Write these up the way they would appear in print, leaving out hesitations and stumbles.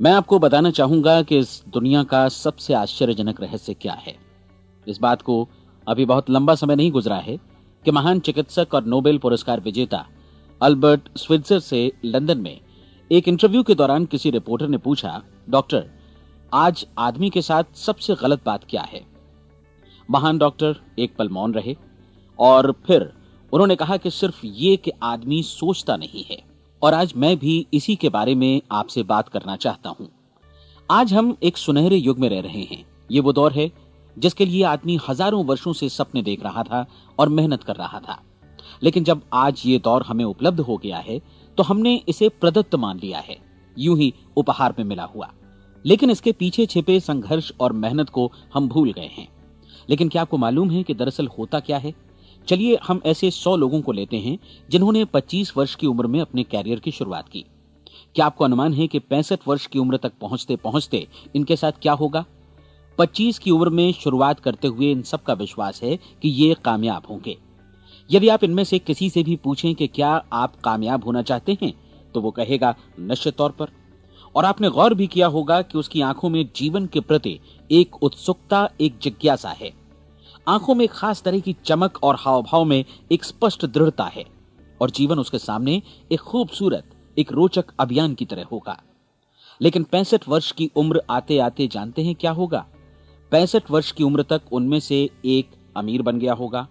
मैं आपको बताना चाहूंगा कि इस दुनिया का सबसे आश्चर्यजनक रहस्य क्या है। इस बात को अभी बहुत लंबा समय नहीं गुजरा है कि महान चिकित्सक और नोबेल पुरस्कार विजेता अल्बर्ट स्विट्जर से लंदन में एक इंटरव्यू के दौरान किसी रिपोर्टर ने पूछा, डॉक्टर, आज आदमी के साथ सबसे गलत बात क्या है। महान डॉक्टर एक पल मौन रहे और फिर उन्होंने कहा कि सिर्फ ये कि आदमी सोचता नहीं है। और आज मैं भी इसी के बारे में आपसे बात करना चाहता हूं। आज हम एक सुनहरे युग में रह रहे हैं। ये वो दौर है जिसके लिए आदमी हजारों वर्षों से सपने देख रहा था और मेहनत कर रहा था। लेकिन जब आज ये दौर हमें उपलब्ध हो गया है तो हमने इसे प्रदत्त मान लिया है, यूं ही उपहार में मिला हुआ। लेकिन इसके पीछे छिपे संघर्ष और मेहनत को हम भूल गए हैं। लेकिन क्या आपको मालूम है कि दरअसल होता क्या है? चलिए हम ऐसे 100 लोगों को लेते हैं जिन्होंने 25 वर्ष की उम्र में अपने कैरियर की शुरुआत की। क्या आपको अनुमान है कि 65 वर्ष की उम्र तक पहुंचते पहुंचते इनके साथ क्या होगा? 25 की उम्र में शुरुआत करते हुए इन सब का विश्वास है कि ये कामयाब होंगे। यदि आप इनमें से किसी से भी पूछें कि क्या आप कामयाब होना चाहते हैं, तो वो कहेगा निश्चित तौर पर। और आपने गौर भी किया होगा कि उसकी आंखों में जीवन के प्रति एक उत्सुकता, एक जिज्ञासा है। आंखों में खास तरह की चमक और हाव भाव में एक स्पष्ट दृढ़ता है और जीवन उसके सामने एक खूबसूरत, एक रोचक अभियान की तरह होगा। लेकिन 65 वर्ष की उम्र आते आते जानते हैं क्या होगा? 65 वर्ष की उम्र तक उनमें से एक अमीर बन गया होगा,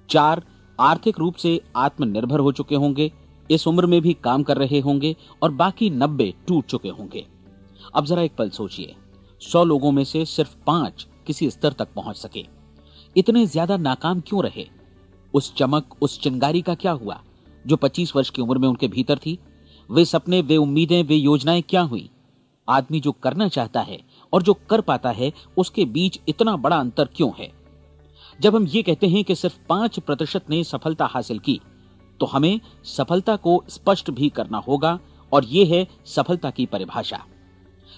4 आर्थिक रूप से आत्मनिर्भर हो चुके होंगे, इस उम्र में भी काम कर रहे होंगे और बाकी 90 टूट चुके होंगे। अब जरा एक पल सोचिए, 100 लोगों में से सिर्फ 5 किसी स्तर तक पहुंच सके। इतने ज्यादा नाकाम क्यों रहे? उस चमक, उस चिंगारी का क्या हुआ जो 25 वर्ष की उम्र में उनके भीतर थी? वे सपने, वे उम्मीदें, वे योजनाएं क्या हुई? आदमी जो करना चाहता है और जो कर पाता है, उसके बीच इतना बड़ा अंतर क्यों है? जब हम ये कहते हैं कि सिर्फ 5% ने सफलता हासिल की, तो हमें सफलता को स्पष्ट भी करना होगा और यह है सफलता की परिभाषा।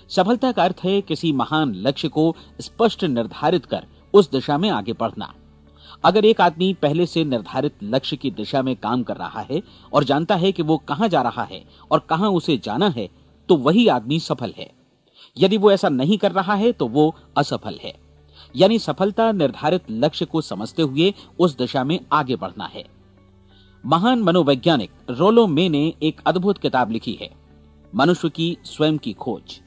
सफलता का अर्थ है किसी महान लक्ष्य को स्पष्ट निर्धारित कर उस दिशा में आगे बढ़ना। अगर एक आदमी पहले से निर्धारित लक्ष्य की दिशा में काम कर रहा है और जानता है कि वो कहां जा रहा है और कहां उसे जाना है, तो वही आदमी सफल है। यदि वो ऐसा नहीं कर रहा है तो वो असफल है। यानी सफलता निर्धारित लक्ष्य को समझते हुए उस दिशा में आगे बढ़ना है। महान मनोवैज्ञानिक रोलो मे ने एक अद्भुत किताब लिखी है, मनुष्य की स्वयं की खोज।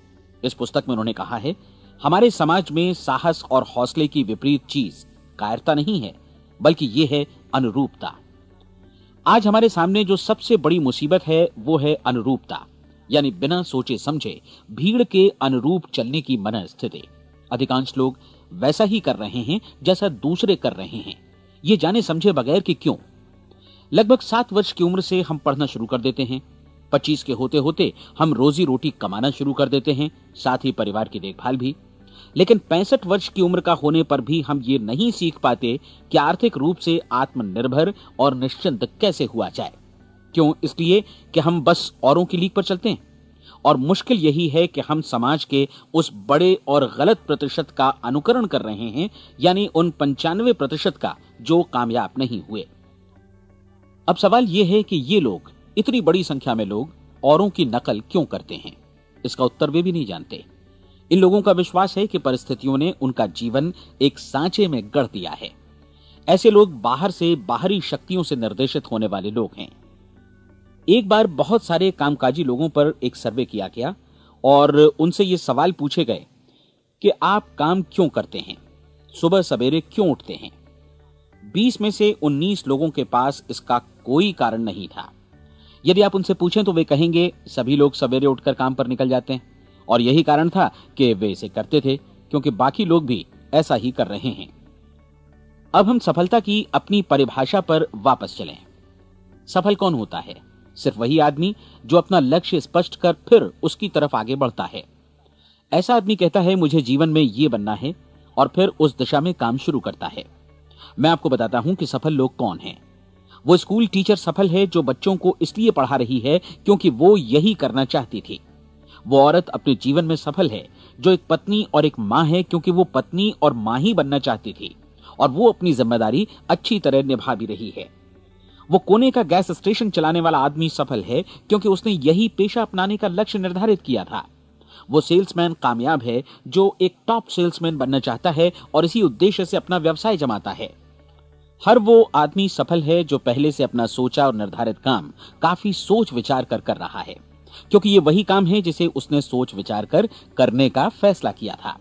इस पुस्तक में उन्होंने कहा है, हमारे समाज में साहस और हौसले की विपरीत चीज कायरता नहीं है, बल्कि यह है अनुरूपता। आज हमारे सामने जो सबसे बड़ी मुसीबत है वो है अनुरूपता, यानी बिना सोचे समझे भीड़ के अनुरूप चलने की मनस्थिति। अधिकांश लोग वैसा ही कर रहे हैं जैसा दूसरे कर रहे हैं, ये जाने समझे बगैर कि क्यों। लगभग 7 वर्ष की उम्र से हम पढ़ना शुरू कर देते हैं। 25 के होते होते हम रोजी रोटी कमाना शुरू कर देते हैं, साथ ही परिवार की देखभाल भी। लेकिन 65 वर्ष की उम्र का होने पर भी हम ये नहीं सीख पाते कि आर्थिक रूप से आत्मनिर्भर और निश्चिंत कैसे हुआ जाए। क्यों? इसलिए कि हम बस औरों की लीक पर चलते हैं। और मुश्किल यही है कि हम समाज के उस बड़े और गलत प्रतिशत का अनुकरण कर रहे हैं, यानी उन 95% का जो कामयाब नहीं हुए। अब सवाल यह है कि ये लोग, इतनी बड़ी संख्या में लोग, औरों की नकल क्यों करते हैं? इसका उत्तर वे भी नहीं जानते। इन लोगों का विश्वास है कि परिस्थितियों ने उनका जीवन एक सांचे में गढ़ दिया है। ऐसे लोग बाहर से, बाहरी शक्तियों से निर्देशित होने वाले लोग हैं। एक बार बहुत सारे कामकाजी लोगों पर एक सर्वे किया गया और उनसे ये सवाल पूछे गए कि आप काम क्यों करते हैं, सुबह सवेरे क्यों उठते हैं? 20 में से 19 लोगों के पास इसका कोई कारण नहीं था। यदि आप उनसे पूछें तो वे कहेंगे सभी लोग सवेरे उठकर काम पर निकल जाते हैं और यही कारण था कि वे इसे करते थे क्योंकि बाकी लोग भी ऐसा ही कर रहे हैं। अब हम सफलता की अपनी परिभाषा पर वापस चलें। सफल कौन होता है? सिर्फ वही आदमी जो अपना लक्ष्य स्पष्ट कर फिर उसकी तरफ आगे बढ़ता है। ऐसा आदमी कहता है मुझे जीवन में ये बनना है और फिर उस दिशा में काम शुरू करता है। मैं आपको बताता हूं कि सफल लोग कौन हैं। वो स्कूल टीचर सफल है जो बच्चों को इसलिए पढ़ा रही है क्योंकि वो यही करना चाहती थी। वो औरत अपने जीवन में सफल है जो एक पत्नी और एक मां है क्योंकि वो पत्नी और मां ही बनना चाहती थी और वो अपनी जिम्मेदारी अच्छी तरह निभा भी रही है। वो कोने का गैस स्टेशन चलाने वाला आदमी सफल है क्योंकि उसने यही पेशा अपनाने का लक्ष्य निर्धारित किया था। वो सेल्समैन कामयाब है जो एक टॉप सेल्समैन बनना चाहता है और इसी उद्देश्य से अपना व्यवसाय जमाता है। हर वो आदमी सफल है जो पहले से अपना सोचा और निर्धारित काम काफी सोच विचार कर रहा है, क्योंकि ये वही काम है जिसे उसने सोच विचार कर करने का फैसला किया था।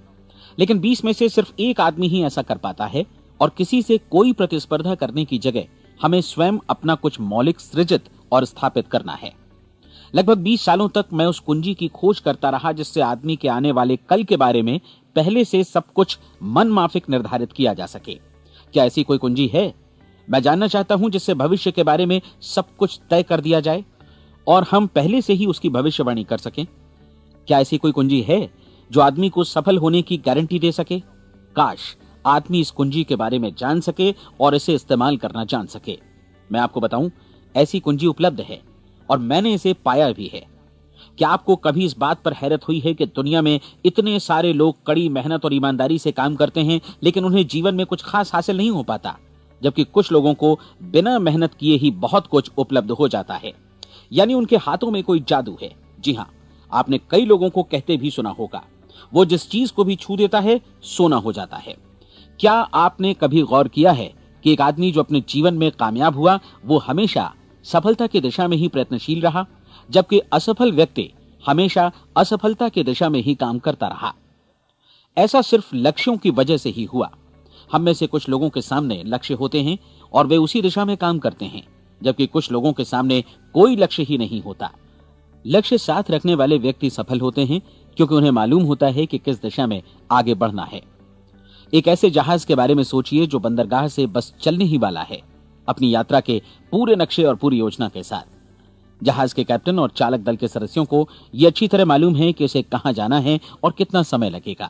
लेकिन 20 में से सिर्फ एक आदमी ही ऐसा कर पाता है, और किसी से कोई प्रतिस्पर्धा करने की जगह हमें स्वयं अपना कुछ मौलिक सृजित और स्थापित करना है। लगभग 20 सालों तक मैं उस कुंजी की खोज करता रहा जिससे आदमी के आने वाले कल के बारे में पहले से सब कुछ मन माफिक निर्धारित किया जा सके। क्या ऐसी कोई कुंजी है? मैं जानना चाहता हूं जिससे भविष्य के बारे में सब कुछ तय कर दिया जाए और हम पहले से ही उसकी भविष्यवाणी कर सकें। क्या ऐसी कोई कुंजी है जो आदमी को सफल होने की गारंटी दे सके? काश आदमी इस कुंजी के बारे में जान सके और इसे इस्तेमाल करना जान सके। मैं आपको बताऊं, ऐसी कुंजी उपलब्ध है और मैंने इसे पाया भी है। क्या आपको कभी इस बात पर हैरत हुई है कि दुनिया में इतने सारे लोग कड़ी मेहनत और ईमानदारी से काम करते हैं, लेकिन उन्हें जीवन में कुछ खास हासिल नहीं हो पाता, जबकि कुछ लोगों को बिना मेहनत किए ही बहुत कुछ उपलब्ध हो जाता है। यानी उनके हाथों में कोई जादू है। जी हां, आपने कई लोगों को कहते भी सुना होगा, वो जिस चीज को भी छू देता है सोना हो जाता है। क्या आपने कभी गौर किया है कि एक आदमी जो अपने जीवन में कामयाब हुआ वो हमेशा सफलता की दिशा में ही प्रयत्नशील रहा, जबकि असफल व्यक्ति हमेशा असफलता की दिशा में ही काम करता रहा? ऐसा सिर्फ लक्ष्यों की वजह से ही हुआ। हम में से कुछ लोगों के सामने लक्ष्य होते हैं और वे उसी दिशा में काम करते हैं, जबकि कुछ लोगों के सामने कोई लक्ष्य ही नहीं होता। लक्ष्य साथ रखने वाले व्यक्ति सफल होते हैं क्योंकि उन्हें मालूम होता है कि किस दिशा में आगे बढ़ना है। एक ऐसे जहाज के बारे में सोचिए जो बंदरगाह से बस चलने ही वाला है, अपनी यात्रा के पूरे नक्शे और पूरी योजना के साथ। जहाज के कैप्टन और चालक दल के सदस्यों को यह अच्छी तरह मालूम है कि उसे कहां जाना है और कितना समय लगेगा।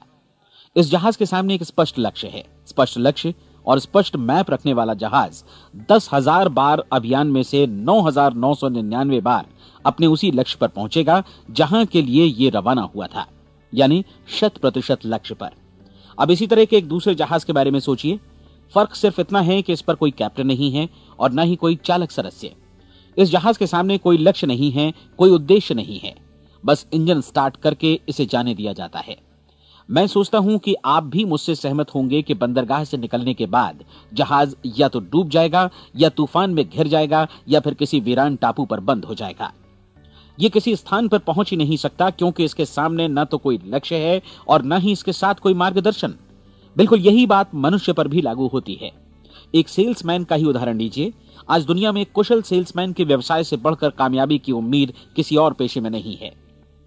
इस जहाज के सामने एक स्पष्ट लक्ष्य है। स्पष्ट लक्ष्य और स्पष्ट मैप रखने वाला जहाज 10,000 बार अभियान में से 9,999 बार अपने उसी लक्ष्य पर पहुंचेगा जहां के लिए ये रवाना हुआ था, यानी 100% लक्ष्य पर। अब इसी तरह के एक दूसरे जहाज के बारे में सोचिए। फर्क सिर्फ इतना है कि इस पर कोई कैप्टन नहीं है और न ही कोई चालक सदस्य। इस जहाज के सामने कोई लक्ष्य नहीं है, कोई उद्देश्य नहीं है, बस इंजन स्टार्ट करके इसे जाने दिया जाता है। मैं सोचता हूं कि आप भी मुझसे सहमत होंगे कि बंदरगाह से निकलने के बाद जहाज या तो डूब जाएगा या तूफान में घिर जाएगा या फिर किसी वीरान टापू पर बंद हो जाएगा। ये किसी स्थान पर पहुंच ही नहीं सकता क्योंकि इसके सामने न तो कोई लक्ष्य है और न ही इसके साथ कोई मार्गदर्शन। बिल्कुल यही बात मनुष्य पर भी लागू होती है। एक सेल्समैन का ही उदाहरण लीजिए। आज दुनिया में कुशल सेल्समैन के व्यवसाय से बढ़कर कामयाबी की उम्मीद किसी और पेशे में नहीं है।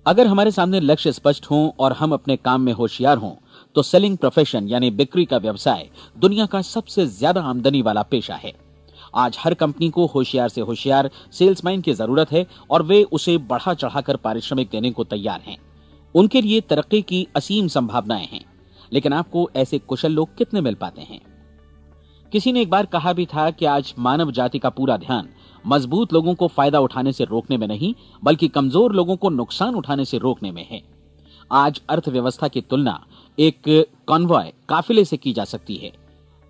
अगर हमारे सामने लक्ष्य स्पष्ट हों और हम अपने काम में होशियार हों तो सेलिंग प्रोफेशन यानी बिक्री का व्यवसाय दुनिया का सबसे ज्यादा आमदनी वाला पेशा है। आज हर कंपनी को होशियार से होशियार सेल्समैन की जरूरत है और वे उसे बढ़ा चढ़ाकर पारिश्रमिक देने को तैयार हैं। उनके लिए तरक्की की असीम संभावनाएं हैं, लेकिन आपको ऐसे कुशल लोग कितने मिल पाते हैं? किसी ने एक बार कहा भी था कि आज मानव जाति का पूरा ध्यान मजबूत लोगों को फायदा उठाने से रोकने में नहीं, बल्कि कमजोर लोगों को नुकसान उठाने से रोकने में है। आज अर्थव्यवस्था की तुलना एक कॉन्वॉय काफिले से की जा सकती है।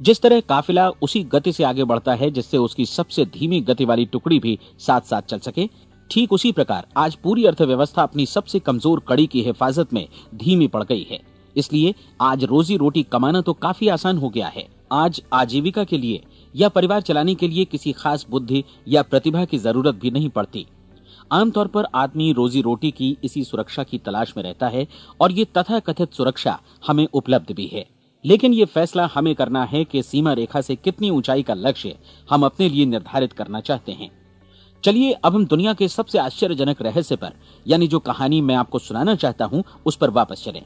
जिस तरह काफिला उसी गति से आगे बढ़ता है जिससे उसकी सबसे धीमी गति वाली टुकड़ी भी साथ साथ चल सके, ठीक उसी प्रकार आज पूरी अर्थव्यवस्था अपनी सबसे कमजोर कड़ी की हिफाजत में धीमी पड़ गई है। इसलिए आज रोजी रोटी कमाना तो काफी आसान हो गया है। आज आजीविका के लिए या परिवार चलाने के लिए किसी खास बुद्धि या प्रतिभा की जरूरत भी नहीं पड़ती। आमतौर पर आदमी रोजी रोटी की इसी सुरक्षा की तलाश में रहता है और ये तथाकथित सुरक्षा हमें उपलब्ध भी है। लेकिन ये फैसला हमें करना है कि सीमा रेखा से कितनी ऊंचाई का लक्ष्य हम अपने लिए निर्धारित करना चाहते हैं। चलिए अब हम दुनिया के सबसे आश्चर्यजनक रहस्य पर, यानी जो कहानी मैं आपको सुनाना चाहता हूं, उस पर वापस चलें।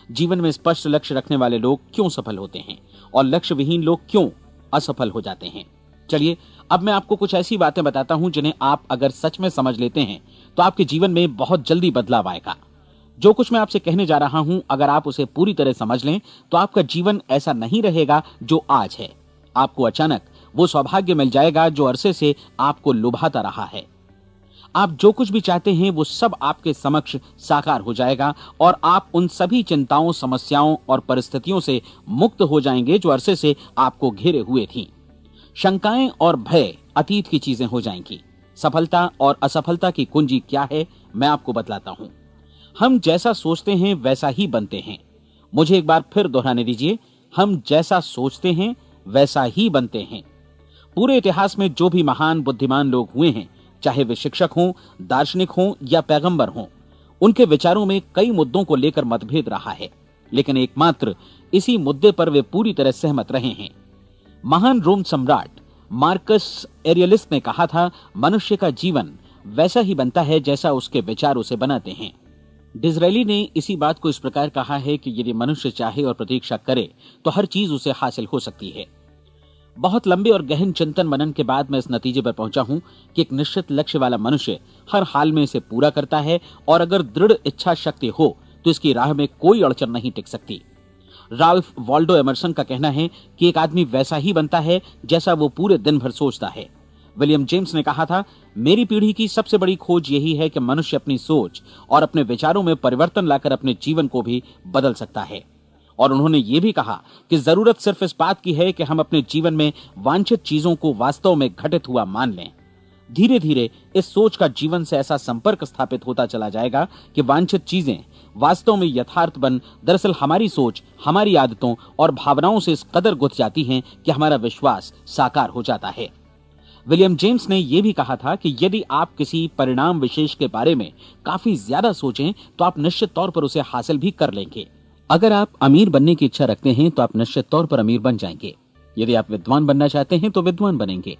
जीवन में स्पष्ट लक्ष्य रखने वाले लोग क्यों सफल होते हैं और लक्ष्य विहीन लोग क्यों असफल हो जाते हैं? चलिए अब मैं आपको कुछ ऐसी बातें बताता हूं जिन्हें आप अगर सच में समझ लेते हैं तो आपके जीवन में बहुत जल्दी बदलाव आएगा। जो कुछ मैं आपसे कहने जा रहा हूं, अगर आप उसे पूरी तरह समझ लें तो आपका जीवन ऐसा नहीं रहेगा जो आज है। आपको अचानक वो सौभाग्य मिल जाएगा जो अरसे से आपको लुभाता रहा है। आप जो कुछ भी चाहते हैं वो सब आपके समक्ष साकार हो जाएगा और आप उन सभी चिंताओं, समस्याओं और परिस्थितियों से मुक्त हो जाएंगे जो अरसे से आपको घेरे हुए थी। शंकाएं और भय अतीत की चीजें हो जाएंगी। सफलता और असफलता की कुंजी क्या है, मैं आपको बतलाता हूं। हम जैसा सोचते हैं वैसा ही बनते हैं। मुझे एक बार फिर दोहराने दीजिए, हम जैसा सोचते हैं वैसा ही बनते हैं। पूरे इतिहास में जो भी महान बुद्धिमान लोग हुए हैं, चाहे वे शिक्षक हों, दार्शनिक हों या पैगंबर हों, उनके विचारों में कई मुद्दों को लेकर मतभेद रहा है, लेकिन एकमात्र इसी मुद्दे पर वे पूरी तरह सहमत रहे हैं। महान रोम सम्राट मार्कस एरियलिस ने कहा था, मनुष्य का जीवन वैसा ही बनता है जैसा उसके विचार उसे बनाते हैं। डिज़रायली ने इसी बात को इस प्रकार कहा है कि यदि मनुष्य चाहे और प्रतीक्षा करे तो हर चीज उसे हासिल हो सकती है। बहुत लंबे और गहन चिंतन मनन के बाद मैं इस नतीजे पर पहुंचा हूं कि एक निश्चित लक्ष्य वाला मनुष्य हर हाल में इसे पूरा करता है, और अगर दृढ़ इच्छा शक्ति हो तो इसकी राह में कोई अड़चन नहीं टिक सकती। राल्फ वॉल्डो एमर्सन का कहना है कि एक आदमी वैसा ही बनता है जैसा वो पूरे दिन भर सोचता है। विलियम जेम्स ने कहा था, मेरी पीढ़ी की सबसे बड़ी खोज यही है कि मनुष्य अपनी सोच और अपने विचारों में परिवर्तन लाकर अपने जीवन को भी बदल सकता है। और उन्होंने ये भी कहा कि जरूरत सिर्फ इस बात की है कि हम अपने जीवन में वांछित चीजों को वास्तव में घटित हुआ मान लें। धीरे धीरे इस सोच का जीवन से ऐसा संपर्क स्थापित होता चला जाएगा कि वांछित चीजें वास्तव में यथार्थ बन दरअसल हमारी सोच, हमारी आदतों और भावनाओं से इस कदर गुथ जाती हैं कि हमारा विश्वास साकार हो जाता है। विलियम जेम्स ने यह भी कहा था कि यदि आप किसी परिणाम विशेष के बारे में काफी ज्यादा सोचें तो आप निश्चित तौर पर उसे हासिल भी कर लेंगे। अगर आप अमीर बनने की इच्छा रखते हैं तो आप निश्चित तौर पर अमीर बन जाएंगे। यदि आप विद्वान बनना चाहते हैं तो विद्वान बनेंगे।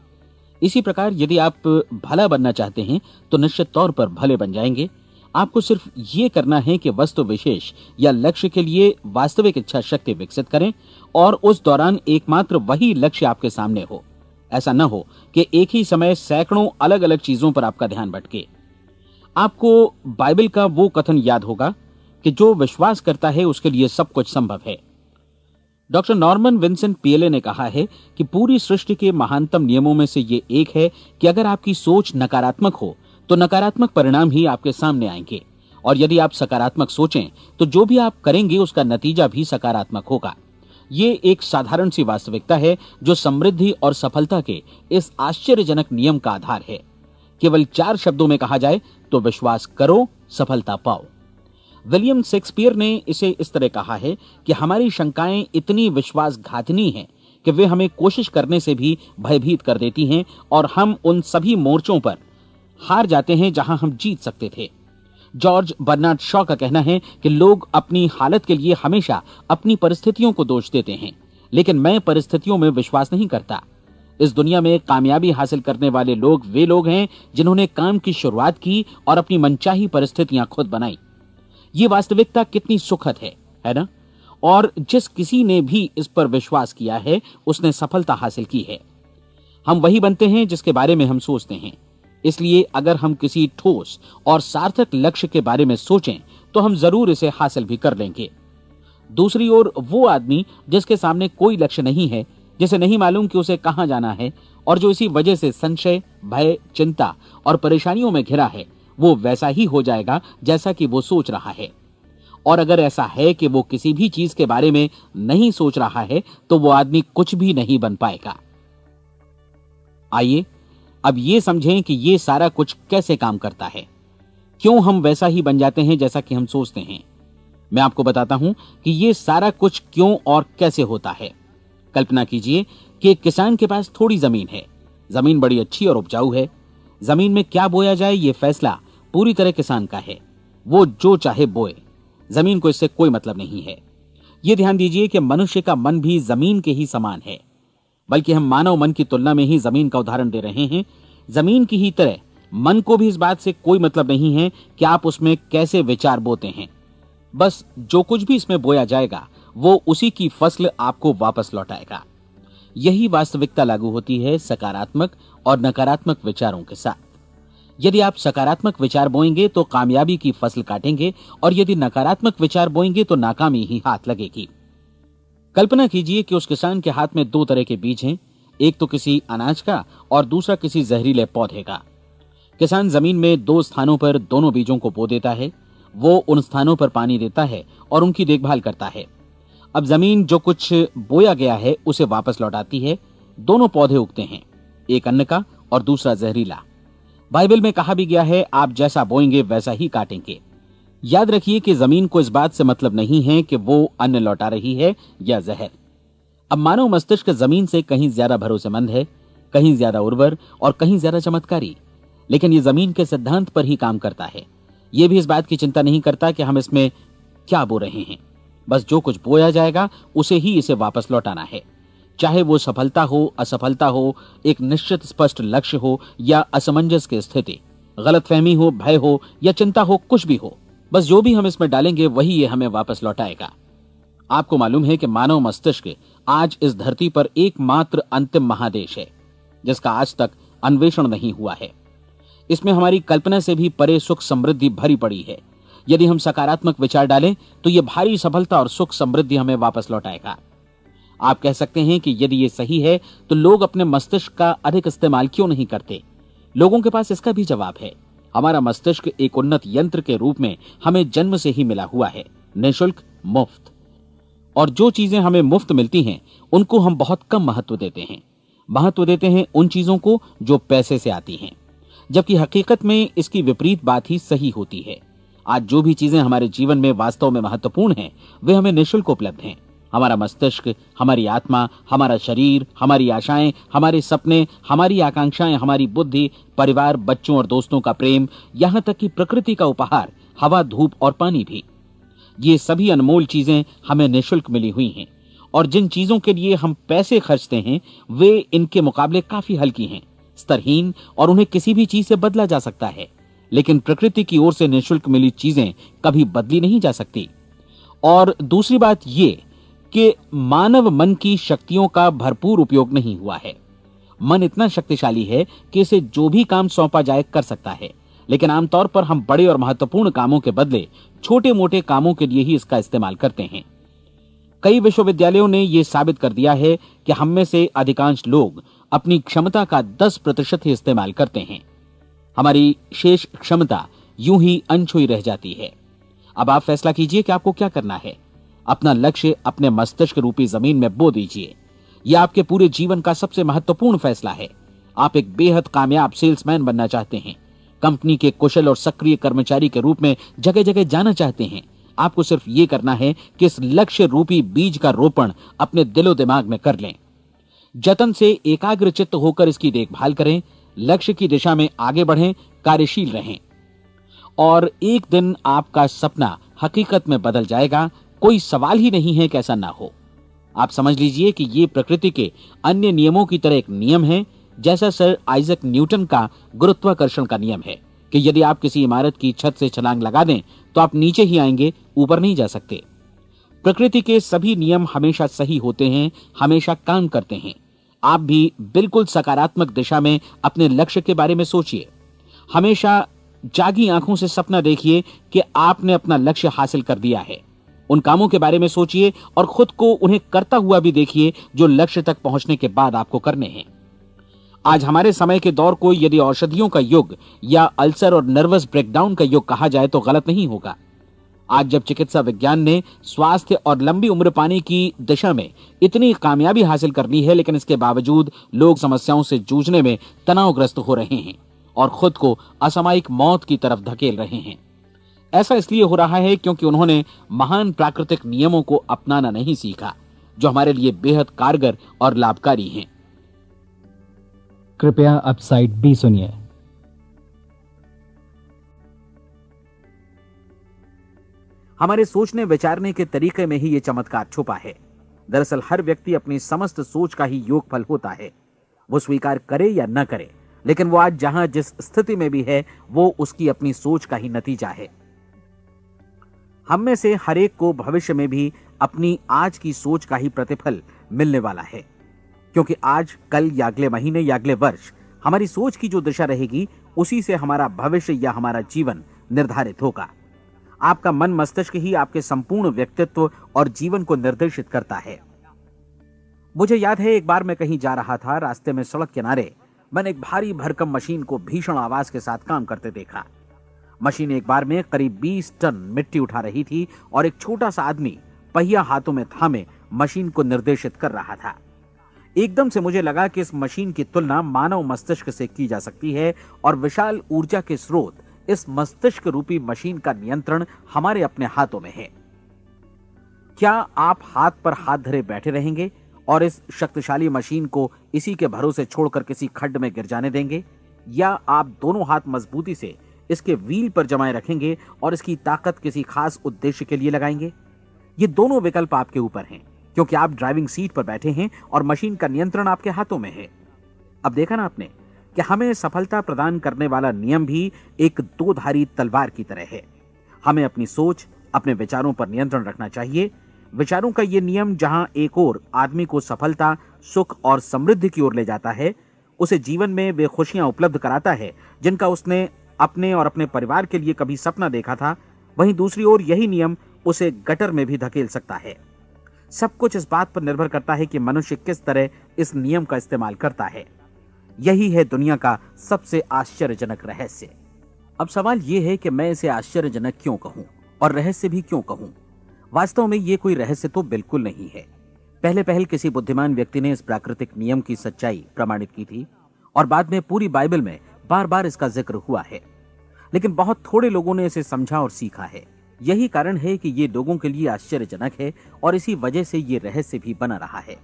इसी प्रकार यदि आप भला बनना चाहते हैं तो निश्चित तौर पर भले बन जाएंगे। आपको सिर्फ ये करना है कि वस्तु विशेष या लक्ष्य के लिए वास्तविक इच्छा शक्ति विकसित करें और उस दौरान एकमात्र वही लक्ष्य आपके सामने हो। ऐसा न हो कि एक ही समय सैकड़ों अलग अलग चीजों पर आपका ध्यान भटके। आपको बाइबल का वो कथन याद होगा कि जो विश्वास करता है उसके लिए सब कुछ संभव है। डॉक्टर नॉर्मन विंसेंट पीएले ने कहा है कि पूरी सृष्टि के महानतम नियमों में से ये एक है कि अगर आपकी सोच नकारात्मक हो तो नकारात्मक परिणाम ही आपके सामने आएंगे, और यदि आप सकारात्मक सोचें तो जो भी आप करेंगे उसका नतीजा भी सकारात्मक होगा। ये एक साधारण सी वास्तविकता है जो समृद्धि और सफलता के इस आश्चर्यजनक नियम का आधार है। केवल 4 शब्दों में कहा जाए तो विश्वास करो, सफलता पाओ। विलियम शेक्सपियर ने इसे इस तरह कहा है कि हमारी शंकाएं इतनी विश्वासघातिनी हैं कि वे हमें कोशिश करने से भी भयभीत कर देती हैं, और हम उन सभी मोर्चों पर हार जाते हैं जहां हम जीत सकते थे। जॉर्ज बर्नार्ड शॉ का कहना है कि लोग अपनी हालत के लिए हमेशा अपनी परिस्थितियों को दोष देते हैं, लेकिन मैं परिस्थितियों में विश्वास नहीं करता। इस दुनिया में कामयाबी हासिल करने वाले लोग वे लोग हैं जिन्होंने काम की शुरुआत की और अपनी मनचाही परिस्थितियां खुद बनाई। ये वास्तविकता कितनी सुखद है ना? और जिस किसी ने भी इस पर विश्वास किया है उसने सफलता हासिल की है। हम वही बनते हैं जिसके बारे में हम सोचते हैं। इसलिए अगर हम किसी ठोस और सार्थक लक्ष्य के बारे में सोचें तो हम जरूर इसे हासिल भी कर लेंगे। दूसरी ओर वो आदमी जिसके सामने कोई लक्ष्य नहीं है, जिसे नहीं मालूम कि उसे कहां जाना है, और जो इसी वजह से संशय, भय, चिंता और परेशानियों में घिरा है, वो वैसा ही हो जाएगा जैसा कि वो सोच रहा है। और अगर ऐसा है कि वो किसी भी चीज के बारे में नहीं सोच रहा है तो वो आदमी कुछ भी नहीं बन पाएगा। आइए अब ये समझें कि ये सारा कुछ कैसे काम करता है, क्यों हम वैसा ही बन जाते हैं जैसा कि हम सोचते हैं। मैं आपको बताता हूं कि ये सारा कुछ क्यों और कैसे होता है। कल्पना कीजिए कि एक किसान के पास थोड़ी जमीन है। जमीन बड़ी अच्छी और उपजाऊ है। जमीन में क्या बोया जाए ये फैसला पूरी तरह किसान का है। वो जो चाहे बोए, जमीन को इससे कोई मतलब नहीं है। ये ध्यान दीजिए कि मनुष्य का मन भी जमीन के ही समान है, बल्कि हम मानव मन की तुलना में ही जमीन का उदाहरण दे रहे हैं। जमीन की ही तरह मन को भी इस बात से कोई मतलब नहीं है कि आप उसमें कैसे विचार बोते हैं। बस जो कुछ भी इसमें बोया जाएगा वो उसी की फसल आपको वापस लौटाएगा। यही वास्तविकता लागू होती है सकारात्मक और नकारात्मक विचारों के साथ। यदि आप सकारात्मक विचार बोएंगे तो कामयाबी की फसल काटेंगे, और यदि नकारात्मक विचार बोएंगे तो नाकामी ही हाथ लगेगी। कल्पना कीजिए कि उस किसान के हाथ में 2 तरह के बीज हैं, एक तो किसी अनाज का और दूसरा किसी जहरीले पौधे का। किसान जमीन में 2 स्थानों पर दोनों बीजों को बो देता है। वो उन स्थानों पर पानी देता है और उनकी देखभाल करता है। अब जमीन जो कुछ बोया गया है उसे वापस लौटाती है। दोनों पौधे उगते हैं, एक अन्न का और दूसरा जहरीला। बाइबल में कहा भी गया है, आप जैसा बोएंगे वैसा ही काटेंगे। याद रखिए कि जमीन को इस बात से मतलब नहीं है कि वो अन्न लौटा रही है या जहर। अब मानव मस्तिष्क जमीन से कहीं ज्यादा भरोसेमंद है, कहीं ज्यादा उर्वर और कहीं ज्यादा चमत्कारी, लेकिन ये जमीन के सिद्धांत पर ही काम करता है। ये भी इस बात की चिंता नहीं करता कि हम इसमें क्या बो रहे हैं। बस जो कुछ बोया जाएगा उसे ही इसे वापस लौटाना है, चाहे वो सफलता हो, असफलता हो, एक निश्चित स्पष्ट लक्ष्य हो या असमंजस की स्थिति, गलतफहमी हो, भय हो या चिंता हो, कुछ भी हो, बस जो भी हम इसमें डालेंगे वही ये हमें वापस लौटाएगा। आपको मालूम है कि मानव मस्तिष्क आज इस धरती पर एकमात्र अंतिम महादेश है जिसका आज तक अन्वेषण नहीं हुआ है। इसमें हमारी कल्पना से भी परे सुख समृद्धि भरी पड़ी है। यदि हम सकारात्मक विचार डालें तो यह भारी सफलता और सुख समृद्धि हमें वापस लौटाएगा। आप कह सकते हैं कि यदि ये सही है तो लोग अपने मस्तिष्क का अधिक इस्तेमाल क्यों नहीं करते? लोगों के पास इसका भी जवाब है। हमारा मस्तिष्क एक उन्नत यंत्र के रूप में हमें जन्म से ही मिला हुआ है, निःशुल्क, मुफ्त। और जो चीजें हमें मुफ्त मिलती हैं उनको हम बहुत कम महत्व देते हैं। महत्व देते हैं उन चीजों को जो पैसे से आती हैं, जबकि हकीकत में इसकी विपरीत बात ही सही होती है। आज जो भी चीजें हमारे जीवन में वास्तव में महत्वपूर्ण हैं वे हमें निःशुल्क उपलब्ध हैं। हमारा मस्तिष्क, हमारी आत्मा, हमारा शरीर, हमारी आशाएं, हमारे सपने, हमारी आकांक्षाएं, हमारी बुद्धि, परिवार, बच्चों और दोस्तों का प्रेम, यहां तक कि प्रकृति का उपहार, हवा, धूप और पानी भी, ये सभी अनमोल चीजें हमें निःशुल्क मिली हुई हैं। और जिन चीजों के लिए हम पैसे खर्चते हैं वे इनके मुकाबले काफी हल्की हैं, स्तरहीन, और उन्हें किसी भी चीज से बदला जा सकता है। लेकिन प्रकृति की ओर से निःशुल्क मिली चीजें कभी बदली नहीं जा सकती। और दूसरी बात ये कि मानव मन की शक्तियों का भरपूर उपयोग नहीं हुआ है। मन इतना शक्तिशाली है कि इसे जो भी काम सौंपा जाए कर सकता है, लेकिन आमतौर पर हम बड़े और महत्वपूर्ण कामों के बदले छोटे मोटे कामों के लिए ही इसका इस्तेमाल करते हैं। कई विश्वविद्यालयों ने यह साबित कर दिया है कि हम में से अधिकांश लोग अपनी क्षमता का 10% ही इस्तेमाल करते हैं। हमारी शेष क्षमता यूं ही अनछुई रह जाती है। अब आप फैसला कीजिए कि आपको क्या करना है। अपना लक्ष्य अपने मस्तिष्क रूपी जमीन में बो दीजिए। यह आपके पूरे जीवन का सबसे महत्वपूर्ण फैसला है। आप एक बेहद कामयाब सेल्समैन बनना चाहते हैं, कंपनी के कुशल और सक्रिय कर्मचारी के रूप में जगह जगह जाना चाहते हैं। आपको सिर्फ ये करना है कि इस लक्ष्य रूपी बीज का रोपण अपने दिलो दिमाग में कर लें। जतन से एकाग्रचित्त होकर इसकी देखभाल करें, लक्ष्य की दिशा में आगे बढ़ें, कार्यशील रहें, और एक दिन आपका सपना हकीकत में बदल जाएगा। कोई सवाल ही नहीं है कि ऐसा ना हो। आप समझ लीजिए कि ये प्रकृति के अन्य नियमों की तरह एक नियम है, जैसा सर आइजक न्यूटन का गुरुत्वाकर्षण का नियम है कि यदि आप किसी इमारत की छत से छलांग लगा दें तो आप नीचे ही आएंगे, ऊपर नहीं जा सकते। प्रकृति के सभी नियम हमेशा सही होते हैं, हमेशा काम करते हैं। आप भी बिल्कुल सकारात्मक दिशा में अपने लक्ष्य के बारे में सोचिए। हमेशा जागी आंखों से सपना देखिए कि आपने अपना लक्ष्य हासिल कर दिया है। उन कामों के बारे में सोचिए और खुद को उन्हें करता हुआ भी देखिए जो लक्ष्य तक पहुंचने के बाद आपको करने हैं। आज हमारे समय के दौर को यदि औषधियों का युग या अल्सर और नर्वस ब्रेकडाउन का युग कहा जाए तो गलत नहीं होगा। आज जब चिकित्सा विज्ञान ने स्वास्थ्य और लंबी उम्र पाने की दिशा में इतनी कामयाबी हासिल कर ली है, लेकिन इसके बावजूद लोग समस्याओं से जूझने में तनावग्रस्त हो रहे हैं और खुद को असामयिक मौत की तरफ धकेल रहे हैं। ऐसा इसलिए हो रहा है क्योंकि उन्होंने महान प्राकृतिक नियमों को अपनाना नहीं सीखा, जो हमारे लिए बेहद कारगर और लाभकारी हैं। कृपया अब साइड बी सुनिए। हमारे सोचने विचारने के तरीके में ही ये चमत्कार छुपा है। दरअसल हर व्यक्ति अपनी समस्त सोच का ही योगफल होता है, वो स्वीकार करे या न करे, लेकिन वो आज जहां जिस स्थिति में भी है वो उसकी अपनी सोच का ही नतीजा है। हम में से हर एक को भविष्य में भी अपनी आज की सोच का ही प्रतिफल मिलने वाला है, क्योंकि आज, कल या अगले महीने या अगले वर्ष हमारी सोच की जो दिशा रहेगी उसी से हमारा भविष्य या हमारा जीवन निर्धारित होगा। आपका मन मस्तिष्क ही आपके संपूर्ण व्यक्तित्व और जीवन को निर्देशित करता है। मुझे याद है, एक बार मैं कहीं जा रहा था, रास्ते में सड़क किनारे मैंने एक भारी भरकम मशीन को भीषण आवाज के साथ काम करते देखा। मशीन एक बार में करीब 20 टन मिट्टी उठा रही थी और एक छोटा सा आदमी पहिया हाथों में थामे मशीन को निर्देशित कर रहा था। एकदम से मुझे लगा कि इस मशीन की तुलना मानव मस्तिष्क से की जा सकती है और विशाल ऊर्जा के स्रोत इस मस्तिष्क रूपी मशीन का नियंत्रण हमारे अपने हाथों में है। क्या आप हाथ पर हाथ धरे बैठे रहेंगे और इस शक्तिशाली मशीन को इसी के भरोसे छोड़कर किसी खड्ड में गिर जाने देंगे, या आप दोनों हाथ मजबूती से इसके व्हील पर जमाए रखेंगे और इसकी ताकत किसी खास उद्देश्य के लिए लगाएंगे? ये दोनों विकल्प आपके ऊपर हैं, क्योंकि आप ड्राइविंग सीट पर बैठे हैं और मशीन का नियंत्रण आपके हाथों में है। अब देखा ना आपने कि हमें सफलता प्रदान करने वाला नियम भी एक दो-धारी तलवार की तरह है। हमें अपनी सोच, अपने विचारों पर नियंत्रण रखना चाहिए। विचारों का यह नियम जहां एक ओर आदमी को सफलता, सुख और समृद्धि की ओर ले जाता है, उसे जीवन में वे खुशियां उपलब्ध कराता है जिनका उसने अपने और अपने परिवार के लिए कभी सपना देखा था, वहीं दूसरी ओर यही नियम उसे गटर में भी धकेल सकता है। सब कुछ इस बात पर निर्भर करता है कि मनुष्य किस तरह इस नियम का इस्तेमाल करता है। यही है दुनिया का सबसे आश्चर्यजनक रहस्य। अब सवाल यह है कि मैं इसे आश्चर्यजनक क्यों कहूं और रहस्य भी क्यों कहूं? वास्तव में यह कोई रहस्य तो बिल्कुल नहीं है। पहले पहल किसी बुद्धिमान व्यक्ति ने इस प्राकृतिक नियम की सच्चाई प्रमाणित की थी और बाद में पूरी बाइबल में बार बार इसका जिक्र हुआ है, लेकिन बहुत थोड़े लोगों ने इसे समझा और सीखा है। यही कारण है कि ये लोगों के लिए आश्चर्यजनक है और इसी वजह से ये रहस्य भी बना रहा है।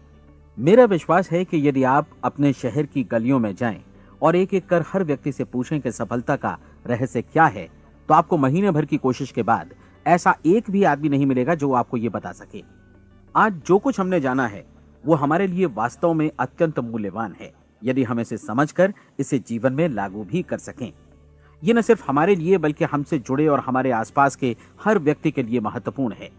मेरा विश्वास है कि यदि आप अपने शहर की गलियों में जाएं और एक एक कर हर व्यक्ति से पूछें कि सफलता का रहस्य क्या है, तो आपको महीने भर की कोशिश के बाद ऐसा एक भी आदमी नहीं मिलेगा जो आपको ये बता सके। आज जो कुछ हमने जाना है वो हमारे लिए वास्तव में अत्यंत मूल्यवान है, यदि हम इसे समझकर इसे जीवन में लागू भी कर सकें। ये न सिर्फ हमारे लिए बल्कि हमसे जुड़े और हमारे आसपास के हर व्यक्ति के लिए महत्वपूर्ण है।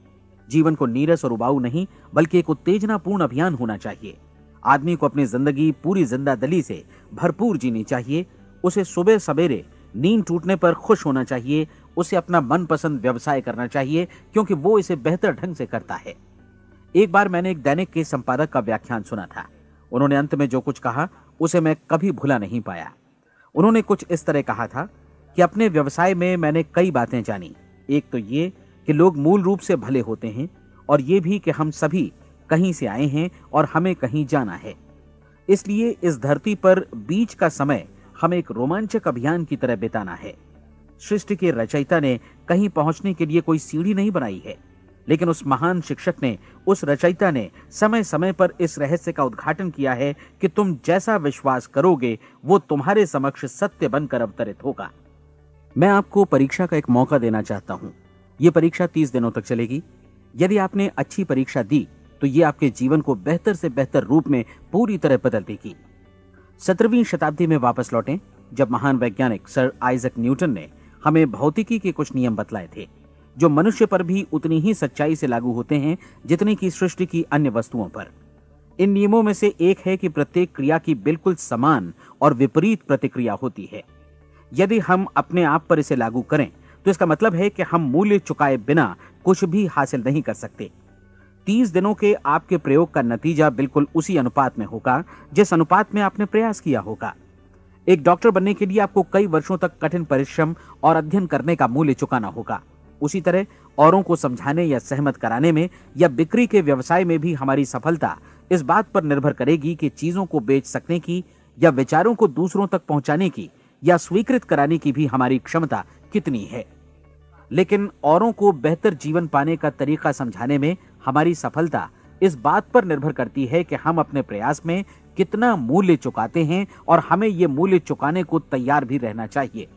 जीवन को नीरस और उबाऊ नहीं बल्कि एक उत्तेजनापूर्ण अभियान होना चाहिए। आदमी को अपनी जिंदगी पूरी जिंदादिली से भरपूर जीनी चाहिए। उसे सुबह सवेरे नींद टूटने पर खुश होना चाहिए। उसे अपना मनपसंद व्यवसाय करना चाहिए, क्योंकि वो इसे बेहतर ढंग से करता है। एक बार मैंने एक दैनिक के संपादक का व्याख्यान सुना था। उन्होंने अंत में जो कुछ कहा उसे मैं कभी भुला नहीं पाया। उन्होंने कुछ इस तरह कहा था कि अपने व्यवसाय में मैंने कई बातें जानी। एक तो ये कि लोग मूल रूप से भले होते हैं, और ये भी कि हम सभी कहीं से आए हैं और हमें कहीं जाना है। इसलिए इस धरती पर बीच का समय हमें एक रोमांचक अभियान की तरह बिताना है। सृष्टि के रचयिता ने कहीं पहुंचने के लिए कोई सीढ़ी नहीं बनाई है, लेकिन उस महान शिक्षक ने, उस रचयिता ने समय समय पर इस रहस्य का उद्घाटन किया है कि तुम जैसा विश्वास करोगे वो तुम्हारे समक्ष सत्य बनकर अवतरित होगा। मैं आपको परीक्षा का एक मौका देना चाहता हूं। यह परीक्षा 30 दिनों तक चलेगी। यदि आपने अच्छी परीक्षा दी तो ये आपके जीवन को बेहतर से बेहतर रूप में पूरी तरह बदल देगी। 17वीं शताब्दी में वापस लौटें, जब महान वैज्ञानिक सर आइजक न्यूटन ने हमें भौतिकी के कुछ नियम बतलाए थे, जो मनुष्य पर भी उतनी ही सच्चाई से लागू होते हैं जितनी की सृष्टि की अन्य वस्तुओं पर। इन नियमों में से एक है कि प्रत्येक क्रिया की बिल्कुल समान और विपरीत प्रतिक्रिया होती है। यदि हम अपने आप पर इसे लागू करें तो इसका मतलब है कि हम मूल्य चुकाए बिना कुछ भी हासिल नहीं कर सकते। 30 दिनों के आपके प्रयोग का नतीजा बिल्कुल उसी अनुपात में होगा जिस अनुपात में आपने प्रयास किया होगा। एक डॉक्टर बनने के लिए आपको कई वर्षों तक कठिन परिश्रम और अध्ययन करने का मूल्य चुकाना होगा। उसी तरह औरों को समझाने या सहमत कराने में या बिक्री के व्यवसाय में भी हमारी सफलता इस बात पर निर्भर करेगी कि चीजों को बेच सकने की या विचारों को दूसरों तक पहुंचाने की या स्वीकृत कराने की भी हमारी क्षमता कितनी है। लेकिन औरों को बेहतर जीवन पाने का तरीका समझाने में हमारी सफलता इस बात पर निर्भर करती है कि हम अपने प्रयास में कितना मूल्य चुकाते हैं, और हमें यह मूल्य चुकाने को तैयार भी रहना चाहिए।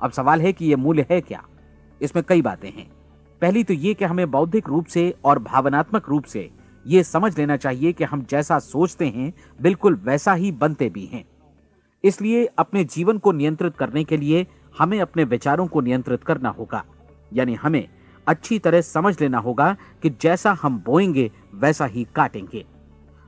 अब सवाल है कि यह मूल्य है क्या? इसमें कई बातें हैं। पहली तो यह कि हमें बौद्धिक रूप से और भावनात्मक रूप से यह समझ लेना चाहिए कि हम जैसा सोचते हैं बिल्कुल वैसा ही बनते भी हैं। इसलिए अपने जीवन को नियंत्रित करने के लिए हमें अपने विचारों को नियंत्रित करना होगा। यानी हमें अच्छी तरह समझ लेना होगा कि जैसा हम बोएंगे वैसा ही काटेंगे।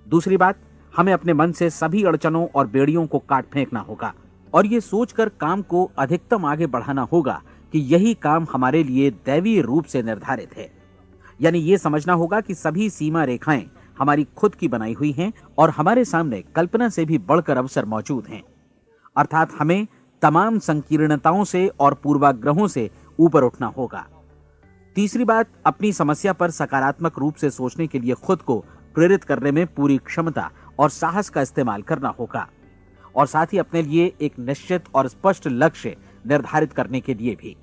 दूसरी बात, हमें अपने मन से सभी अड़चनों और बेड़ियों को काट फेंकना होगा और ये सोचकर काम को अधिकतम आगे बढ़ाना होगा कि यही काम हमारे लिए दैवीय रूप से निर्धारित है। यानी ये समझना होगा कि सभी सीमा रेखाएं हमारी खुद की बनाई हुई हैं और हमारे सामने कल्पना से भी बढ़कर अवसर मौजूद हैं। अर्थात हमें तमाम संकीर्णताओं से और पूर्वाग्रहों से ऊपर उठना होगा। तीसरी बात, अपनी समस्या पर सकारात्मक रूप से सोचने के लिए खुद को प्रेरित करने में पूरी क्षमता और साहस का इस्तेमाल करना होगा, और साथ ही अपने लिए एक निश्चित और स्पष्ट लक्ष्य निर्धारित करने के लिए भी।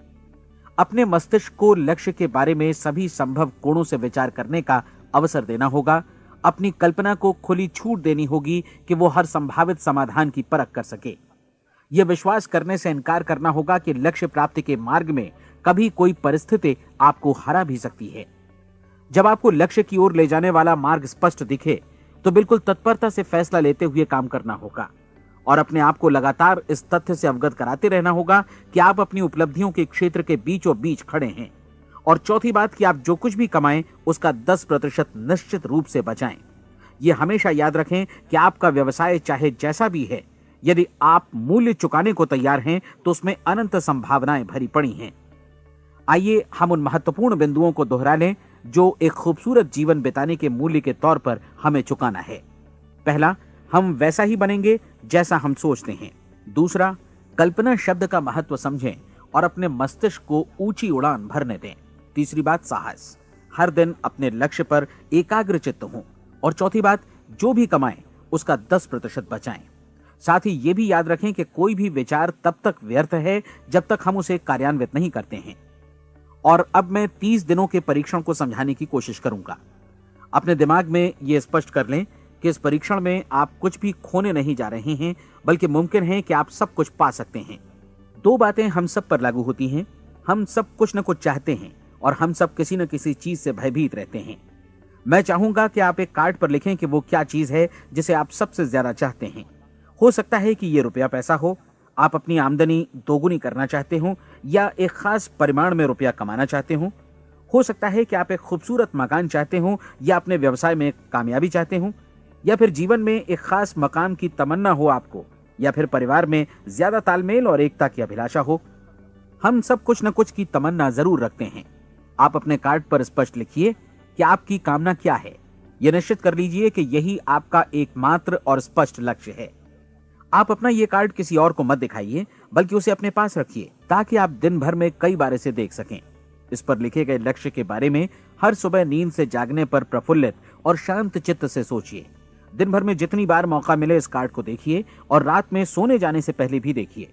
अपने मस्तिष्क को लक्ष्य के बारे में सभी संभव कोणों से विचार करने का अवसर देना होगा। अपनी कल्पना को खुली छूट देनी होगी कि वो हर संभावित समाधान की परख कर सके। यह विश्वास करने से इनकार करना होगा कि लक्ष्य प्राप्ति के मार्ग में कभी कोई परिस्थिति आपको हरा भी सकती है। जब आपको लक्ष्य की ओर ले जाने वाला मार्ग स्पष्ट दिखे तो बिल्कुल तत्परता से फैसला लेते हुए काम करना होगा और अपने आप को लगातार इस तथ्य से अवगत कराते रहना होगा कि आप अपनी उपलब्धियों के क्षेत्र के बीचों बीच खड़े हैं। और चौथी बात कि आप जो कुछ भी कमाएं उसका 10% निश्चित रूप से बचाएं। यह हमेशा याद रखें कि आपका व्यवसाय चाहे जैसा भी है, यदि आप मूल्य चुकाने को तैयार हैं तो उसमें अनंत संभावनाएं भरी पड़ी हैं। आइए हम उन महत्वपूर्ण बिंदुओं को दोहरा लें जो एक खूबसूरत जीवन बिताने के मूल्य के तौर पर हमें चुकाना है। पहला, हम वैसा ही बनेंगे जैसा हम सोचते हैं। दूसरा, कल्पना शब्द का महत्व समझें और अपने मस्तिष्क को ऊंची उड़ान भरने दें। तीसरी बात, साहस, हर दिन अपने लक्ष्य पर एकाग्रचित्त हों। और चौथी बात, जो भी कमाएं उसका 10% बचाएं। साथ ही ये भी याद रखें कि कोई भी विचार तब तक व्यर्थ है जब तक हम उसे कार्यान्वित नहीं करते हैं। और अब मैं 30 दिनों के परीक्षण को समझाने की कोशिश करूंगा। अपने दिमाग में यह स्पष्ट कर लें कि इस परीक्षण में आप कुछ भी खोने नहीं जा रहे हैं, बल्कि मुमकिन है कि आप सब कुछ पा सकते हैं। 2 बातें हम सब पर लागू होती हैं। हम सब कुछ न कुछ चाहते हैं और हम सब किसी न किसी चीज से भयभीत रहते हैं। मैं चाहूंगा कि आप एक कार्ड पर लिखें कि वो क्या चीज है जिसे आप सबसे ज्यादा चाहते हैं। हो सकता है कि ये रुपया पैसा हो, आप अपनी आमदनी दोगुनी करना चाहते हो, या एक खास परिमाण में रुपया कमाना चाहते हो सकता है कि आप एक खूबसूरत मकान चाहते हो, या अपने व्यवसाय में कामयाबी चाहते हो, या फिर जीवन में एक खास मकाम की तमन्ना हो आपको, या फिर परिवार में ज्यादा तालमेल और एकता की अभिलाषा हो। हम सब कुछ न कुछ की तमन्ना जरूर रखते हैं। आप अपने कार्ड पर स्पष्ट लिखिए कि आपकी कामना क्या है। यह निश्चित कर लीजिए कि यही आपका एकमात्र और स्पष्ट लक्ष्य है। आप अपना यह कार्ड किसी और को मत दिखाइए, बल्कि उसे अपने पास रखिए ताकि आप दिन भर में कई बार इसे देख सकें। इस पर लिखे गए लक्ष्य के बारे में हर सुबह नींद से जागने पर प्रफुल्लित और शांत चित्त से सोचिए। दिन भर में जितनी बार मौका मिले इस कार्ड को देखिए और रात में सोने जाने से पहले भी देखिए।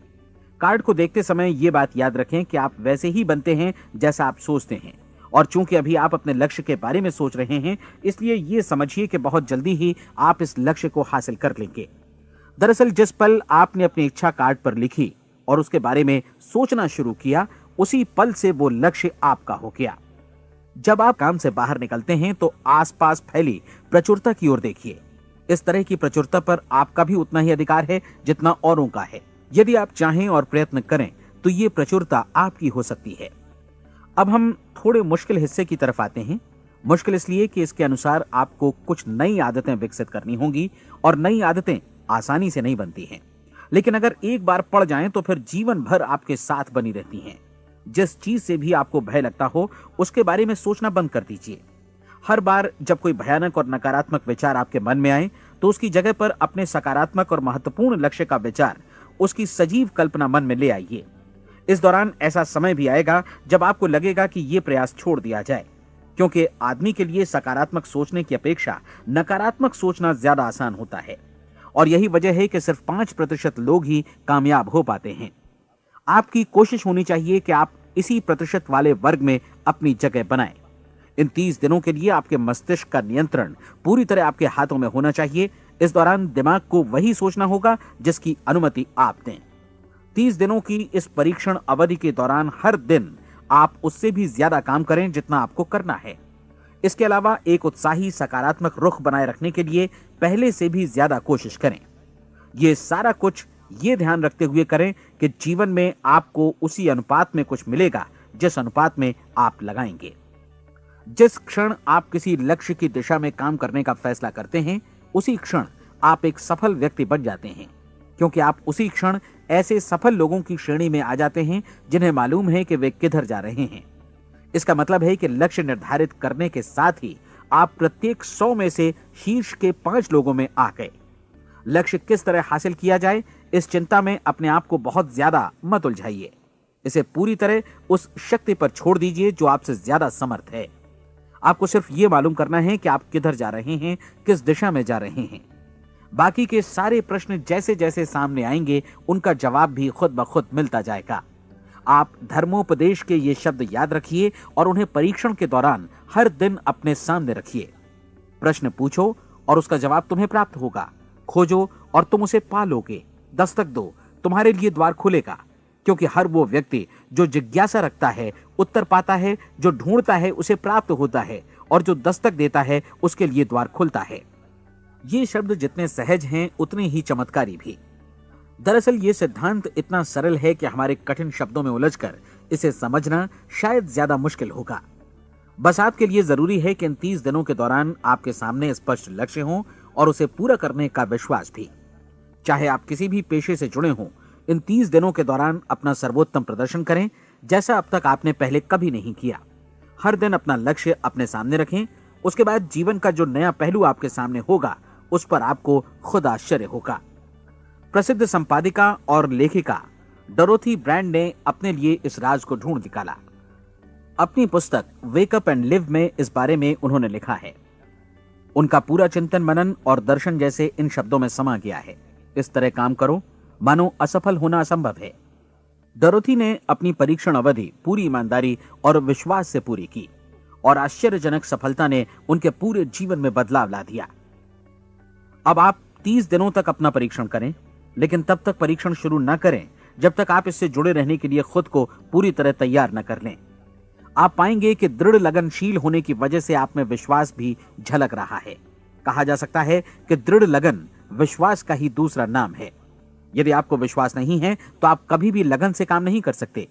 कार्ड को देखते समय ये बात याद रखें कि आप वैसे ही बनते हैं जैसा आप सोचते हैं। और चूंकि अभी आप अपने लक्ष्य के बारे में सोच रहे हैं, इसलिए ये समझिए कि बहुत जल्दी ही आप इस लक्ष्य को हासिल कर लेंगे। दरअसल जिस पल आपने अपनी इच्छा कार्ड पर लिखी और उसके बारे में सोचना शुरू किया, उसी पल से वो लक्ष्य आपका हो गया। जब आप काम से बाहर निकलते हैं तो आसपास फैली प्रचुरता की ओर देखिए। इस तरह की प्रचुरता पर आपका भी उतना ही अधिकार है जितना औरों का है। यदि आप चाहें और प्रयत्न करें तो ये प्रचुरता आपकी हो सकती है। अब हम थोड़े मुश्किल हिस्से की तरफ आते हैं। मुश्किल इसलिए कि इसके अनुसार आपको कुछ नई आदतें विकसित करनी होंगी और नई आदतें आसानी से नहीं बनती हैं, लेकिन अगर एक बार पड़ जाएं तो फिर जीवन भर आपके साथ बनी रहती हैं। जिस चीज से भी आपको भय लगता हो उसके बारे में सोचना बंद कर दीजिए। हर बार जब कोई भयानक और नकारात्मक विचार आपके मन में आए तो उसकी जगह पर अपने सकारात्मक और महत्वपूर्ण लक्ष्य का विचार, उसकी सजीव कल्पना मन में ले आइए। इस दौरान ऐसा समय भी आएगा जब आपको लगेगा कि यह प्रयास छोड़ दिया जाए, क्योंकि आदमी के लिए सकारात्मक सोचने की अपेक्षा नकारात्मक सोचना ज्यादा आसान होता है। और यही वजह है कि सिर्फ 5% लोग ही कामयाब हो पाते हैं। आपकी कोशिश होनी चाहिए कि आप इसी प्रतिशत वाले वर्ग में अपनी जगह बनाएं। इन 30 दिनों के लिए आपके मस्तिष्क का नियंत्रण पूरी तरह आपके हाथों में होना चाहिए। इस दौरान दिमाग को वही सोचना होगा जिसकी अनुमति आप दें। 30 दिनों की इस परीक्षण अवधि के दौरान हर दिन आप उससे भी ज्यादा काम करें जितना आपको करना है। इसके अलावा एक उत्साही सकारात्मक रुख बनाए रखने के लिए पहले से भी ज्यादा कोशिश करें। ये सारा कुछ ये ध्यान रखते हुए करें कि जीवन में आपको उसी अनुपात में कुछ मिलेगा जिस अनुपात में आप लगाएंगे। जिस क्षण आप किसी लक्ष्य की दिशा में काम करने का फैसला करते हैं, उसी क्षण आप एक सफल व्यक्ति बन जाते हैं, क्योंकि आप उसी क्षण ऐसे सफल लोगों की श्रेणी में आ जाते हैं जिन्हें मालूम है कि वे किधर जा रहे हैं। इसका मतलब है कि लक्ष्य निर्धारित करने के साथ ही आप प्रत्येक 100 में से शीर्ष के 5 लोगों में आ गए। लक्ष्य किस तरह हासिल किया जाए, इस चिंता में अपने आप को बहुत ज्यादा मत उलझाइए। इसे पूरी तरह उस शक्ति पर छोड़ दीजिए जो आपसे ज्यादा समर्थ है। आपको सिर्फ ये मालूम करना है कि आप किधर जा रहे हैं, किस दिशा में जा रहे हैं। बाकी के सारे प्रश्न जैसे जैसे सामने आएंगे उनका जवाब भी खुद ब खुद मिलता जाएगा। आप धर्मोपदेश के ये शब्द याद रखिए और उन्हें परीक्षण के दौरान हर दिन अपने सामने रखिए। प्रश्न पूछो और उसका जवाब तुम्हें प्राप्त होगा। खोजो और तुम उसे पा लोगे। दस्तक दो, तुम्हारे लिए द्वार खुलेगा, क्योंकि हर वो व्यक्ति जो जिज्ञासा रखता है उत्तर पाता है, जो ढूंढता है उसे प्राप्त होता है, और जो दस्तक देता है उसके लिए द्वार खुलता है। ये शब्द जितने सहज हैं उतने ही चमत्कारी भी। दरअसल ये सिद्धांत इतना सरल है कि हमारे कठिन शब्दों में उलझकर इसे समझना शायद ज्यादा मुश्किल होगा। बस आपके लिए जरूरी है कि इन 30 दिनों के दौरान आपके सामने स्पष्ट लक्ष्य हो और उसे पूरा करने का विश्वास भी। चाहे आप किसी भी पेशे से जुड़े हों, इन 30 दिनों के दौरान अपना सर्वोत्तम प्रदर्शन करें, जैसा अब तक आपने पहले कभी नहीं किया। हर दिन अपना लक्ष्य अपने सामने रखें। उसके बाद जीवन का जो नया पहलू आपके सामने होगा उस पर आपको खुद आश्चर्य होगा। प्रसिद्ध संपादिका और लेखिका डोरोथी ब्रैंड ने अपने लिए इस राज को ढूंढ निकाला। अपनी पुस्तक वेक अप एंड लिव में इस बारे में उन्होंने लिखा है। उनका पूरा चिंतन मनन और दर्शन जैसे इन शब्दों में समा गया है। इस तरह काम करो मानो असफल होना असंभव है। डोरोथी ने अपनी परीक्षण अवधि पूरी ईमानदारी और विश्वास से पूरी की और आश्चर्यजनक सफलता ने उनके पूरे जीवन में बदलाव ला दिया। अब आप 30 दिनों तक अपना परीक्षण करें, लेकिन तब तक परीक्षण शुरू न करें जब तक आप इससे जुड़े रहने के लिए खुद को पूरी तरह तैयार न कर लें। आप पाएंगे कि दृढ़ लगनशील होने की वजह से आप में विश्वास भी झलक रहा है। कहा जा सकता है कि दृढ़ लगन विश्वास का ही दूसरा नाम है। यदि आपको विश्वास नहीं है तो आप कभी भी लगन से काम नहीं कर सकते।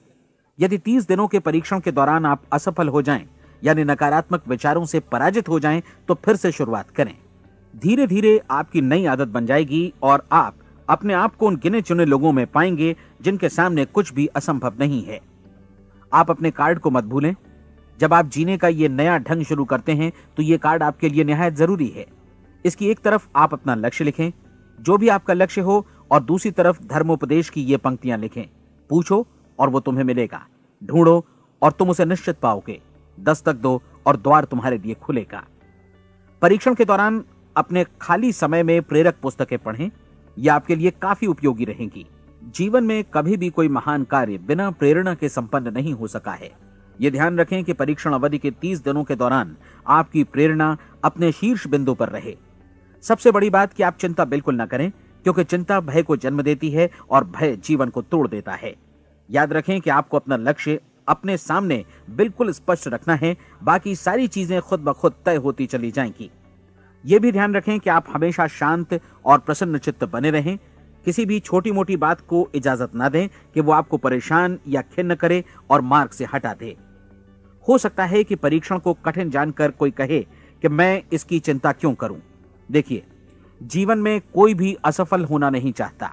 यदि 30 दिनों के परीक्षण के दौरान आप असफल हो जाएं, यानी नकारात्मक विचारों से पराजित हो जाएं, तो फिर से शुरुआत करें। धीरे धीरे आपकी नई आदत बन जाएगी और आप अपने आप को उन गिने चुने लोगों में पाएंगे जिनके सामने कुछ भी असंभव नहीं है। आप अपने कार्ड को मत भूलें। जब आप जीने का ये नया ढंग शुरू करते हैं तो ये कार्ड आपके लिए निहायत जरूरी है। इसकी एक तरफ आप अपना लक्ष्य लिखें, जो भी आपका लक्ष्य हो, और दूसरी तरफ धर्मोपदेश की ये पंक्तियां लिखें। पूछो और वो तुम्हें मिलेगा, ढूंढो और तुम उसे निश्चित पाओगे, दस्तक दो और द्वार तुम्हारे लिए खुलेगा। परीक्षण के दौरान अपने खाली समय में प्रेरक पुस्तकें पढ़ें। ये आपके लिए काफी उपयोगी रहेंगी। जीवन में कभी भी कोई महान कार्य बिना प्रेरणा के संपन्न नहीं हो सका है। ये ध्यान रखें कि परीक्षण अवधि के 30 दिनों के दौरान आपकी प्रेरणा अपने शीर्ष बिंदु पर रहे। सबसे बड़ी बात कि आप चिंता बिल्कुल न करें, क्योंकि चिंता भय को जन्म देती है और भय जीवन को तोड़ देता है। याद रखें कि आपको अपना लक्ष्य अपने सामने बिल्कुल स्पष्ट रखना है, बाकी सारी चीजें खुद ब खुद तय होती चली जाएंगी। यह भी ध्यान रखें कि आप हमेशा शांत और प्रसन्न चित्त बने रहें। किसी भी छोटी मोटी बात को इजाजत ना दें कि वो आपको परेशान या खिन्न करे और मार्ग से हटा दे। हो सकता है कि परीक्षण को कठिन जानकर कोई कहे कि मैं इसकी चिंता क्यों करूं। देखिए, जीवन में कोई भी असफल होना नहीं चाहता,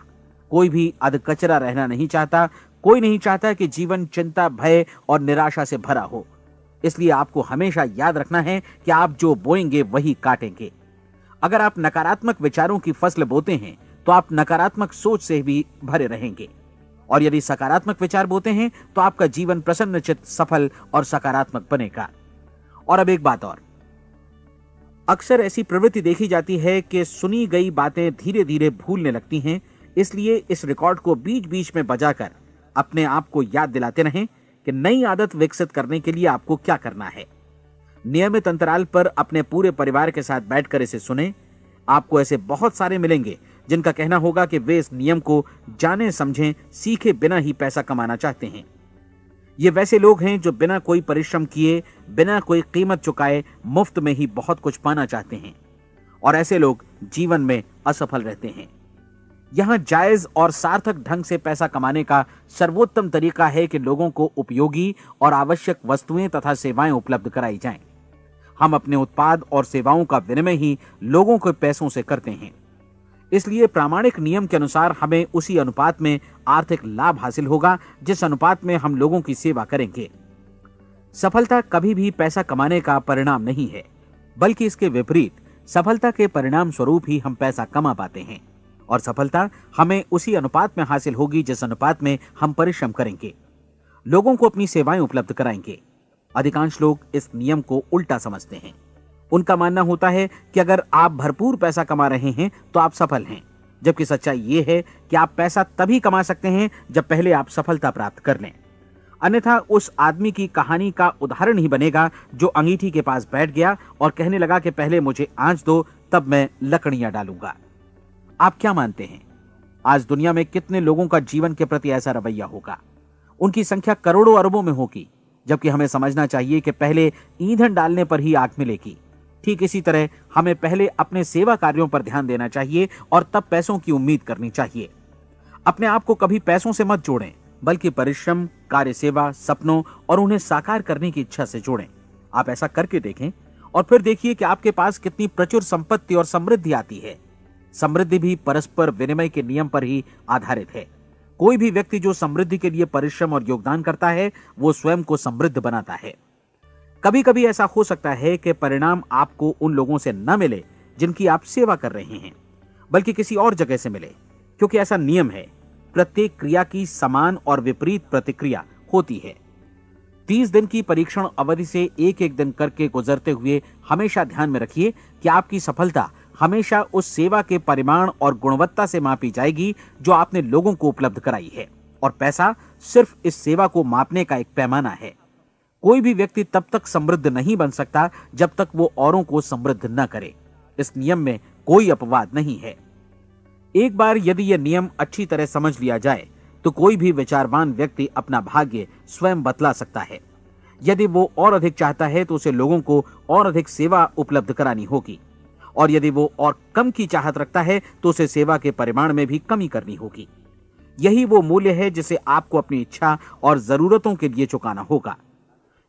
कोई भी अधकचरा रहना नहीं चाहता, कोई नहीं चाहता कि जीवन चिंता, भय और निराशा से भरा हो। इसलिए आपको हमेशा याद रखना है कि आप जो बोएंगे वही काटेंगे। अगर आप नकारात्मक विचारों की फसल बोते हैं तो आप नकारात्मक सोच से भी भरे रहेंगे, और यदि सकारात्मक विचार बोते हैं तो आपका जीवन प्रसन्नचित्त, सफल और सकारात्मक बनेगा। और अब एक बात और, अक्सर ऐसी प्रवृत्ति देखी जाती है कि सुनी गई बातें धीरे धीरे भूलने लगती हैं। इसलिए इस रिकॉर्ड को बीच बीच में बजाकर अपने आप को याद दिलाते रहें कि नई आदत विकसित करने के लिए आपको क्या करना है। नियमित अंतराल पर अपने पूरे परिवार के साथ बैठकर इसे सुने। आपको ऐसे बहुत सारे मिलेंगे जिनका कहना होगा कि वे इस नियम को जाने समझें सीखे बिना ही पैसा कमाना चाहते हैं। ये वैसे लोग हैं जो बिना कोई परिश्रम किए, बिना कोई कीमत चुकाए मुफ्त में ही बहुत कुछ पाना चाहते हैं, और ऐसे लोग जीवन में असफल रहते हैं। यहां जायज और सार्थक ढंग से पैसा कमाने का सर्वोत्तम तरीका है कि लोगों को उपयोगी और आवश्यक वस्तुएं तथा सेवाएं उपलब्ध कराई जाएं। हम अपने उत्पाद और सेवाओं का विनिमय ही लोगों के पैसों से करते हैं। इसलिए प्रामाणिक नियम के अनुसार हमें उसी अनुपात में आर्थिक लाभ हासिल होगा जिस अनुपात में हम लोगों की सेवा करेंगे। सफलता कभी भी पैसा कमाने का परिणाम नहीं है, बल्कि इसके विपरीत सफलता के परिणाम स्वरूप ही हम पैसा कमा पाते हैं, और सफलता हमें उसी अनुपात में हासिल होगी जिस अनुपात में हम परिश्रम करेंगे, लोगों को अपनी सेवाएं उपलब्ध कराएंगे। अधिकांश लोग इस नियम को उल्टा समझते हैं। उनका मानना होता है कि अगर आप भरपूर पैसा कमा रहे हैं तो आप सफल हैं, जबकि सच्चाई ये है कि आप पैसा तभी कमा सकते हैं जब पहले आप सफलता प्राप्त कर लें। अन्यथा उस आदमी की कहानी का उदाहरण ही बनेगा जो अंगीठी के पास बैठ गया और कहने लगा कि पहले मुझे आंच दो, तब मैं लकड़ियां डालूंगा। आप क्या मानते हैं, आज दुनिया में कितने लोगों का जीवन के प्रति ऐसा रवैया होगा? उनकी संख्या करोड़ों अरबों में होगी, जबकि हमें समझना चाहिए कि पहले ईंधन डालने पर ही आग मिलेगी। ठीक इसी तरह हमें पहले अपने सेवा कार्यों पर ध्यान देना चाहिए और तब पैसों की उम्मीद करनी चाहिए। अपने आप को कभी पैसों से मत जोड़ें, बल्कि परिश्रम, कार्य सेवा, सपनों और उन्हें साकार करने की इच्छा से जोड़ें। आप ऐसा करके देखें और फिर देखिए कि आपके पास कितनी प्रचुर संपत्ति और समृद्धि आती है। समृद्धि भी परस्पर विनिमय के नियम पर ही आधारित है। कोई भी व्यक्ति जो समृद्धि के लिए परिश्रम और योगदान करता है, वो स्वयं को समृद्ध बनाता है। कभी कभी ऐसा हो सकता है कि परिणाम आपको उन लोगों से न मिले जिनकी आप सेवा कर रहे हैं, बल्कि किसी और जगह से मिले, क्योंकि ऐसा नियम है। प्रत्येक क्रिया की समान और विपरीत प्रतिक्रिया होती है। 30 दिन की परीक्षण अवधि से एक एक दिन करके गुजरते हुए हमेशा ध्यान में रखिए कि आपकी सफलता हमेशा उस सेवा के परिमाण और गुणवत्ता से मापी जाएगी जो आपने लोगों को उपलब्ध कराई है, और पैसा सिर्फ इस सेवा को मापने का एक पैमाना है। कोई भी व्यक्ति तब तक समृद्ध नहीं बन सकता जब तक वो औरों को समृद्ध न करे। इस नियम में कोई अपवाद नहीं है। एक बार यदि यह नियम अच्छी तरह समझ लिया जाए तो कोई भी विचारवान व्यक्ति अपना भाग्य स्वयं बतला सकता है। यदि वो और अधिक चाहता है तो उसे लोगों को और अधिक सेवा उपलब्ध करानी होगी, और यदि वो और कम की चाहत रखता है तो उसे सेवा के परिमाण में भी कमी करनी होगी। यही वो मूल्य है जिसे आपको अपनी इच्छा और जरूरतों के लिए चुकाना होगा।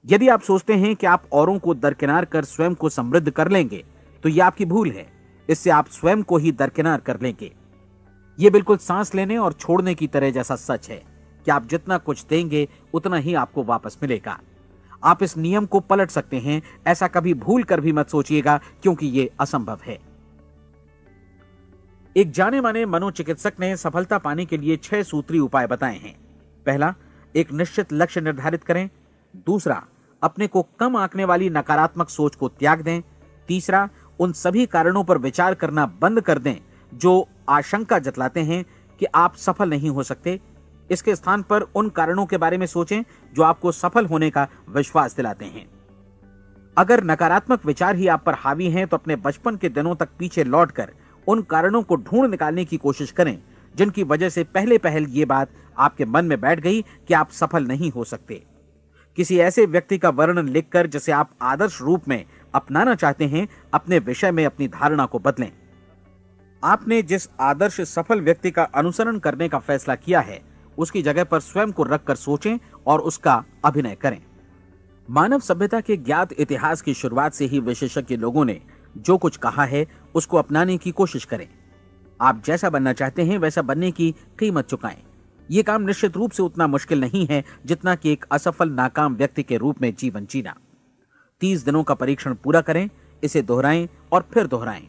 यदि आप सोचते हैं कि आप औरों को दरकिनार कर स्वयं को समृद्ध कर लेंगे तो यह आपकी भूल है। इससे आप स्वयं को ही दरकिनार कर लेंगे। यह बिल्कुल सांस लेने और छोड़ने की तरह जैसा सच है कि आप जितना कुछ देंगे उतना ही आपको वापस मिलेगा। आप इस नियम को पलट सकते हैं, ऐसा कभी भूल कर भी मत सोचिएगा, क्योंकि यह असंभव है। एक जाने माने मनोचिकित्सक ने सफलता पाने के लिए 6 सूत्री उपाय बताए हैं। पहला, एक निश्चित लक्ष्य निर्धारित करें। दूसरा, अपने को कम आंकने वाली नकारात्मक सोच को त्याग दें। तीसरा, उन सभी कारणों पर विचार करना बंद कर दें जो आशंका जतलाते हैं कि आप सफल नहीं हो सकते। इसके स्थान पर उन कारणों के बारे में सोचें जो आपको सफल होने का विश्वास दिलाते हैं। अगर नकारात्मक विचार ही आप पर हावी हैं तो अपने बचपन के दिनों तक पीछे लौटकर उन कारणों को ढूंढ निकालने की कोशिश करें जिनकी वजह से पहले पहल ये बात आपके मन में बैठ गई कि आप सफल नहीं हो सकते। किसी ऐसे व्यक्ति का वर्णन लिखकर जिसे आप आदर्श रूप में अपनाना चाहते हैं, अपने विषय में अपनी धारणा को बदलें। आपने जिस आदर्श सफल व्यक्ति का अनुसरण करने का फैसला किया है उसकी जगह पर स्वयं को रखकर सोचें और उसका अभिनय करें। मानव सभ्यता के ज्ञात इतिहास की शुरुआत से ही विशेषज्ञ लोगों ने जो कुछ कहा है उसको अपनाने की कोशिश करें। आप जैसा बनना चाहते हैं वैसा बनने की कीमत चुकाएं। यह काम निश्चित रूप से उतना मुश्किल नहीं है जितना कि एक असफल नाकाम व्यक्ति के रूप में जीवन जीना। 30 दिनों का परीक्षण पूरा करें, इसे दोहराएं और फिर दोहराएं।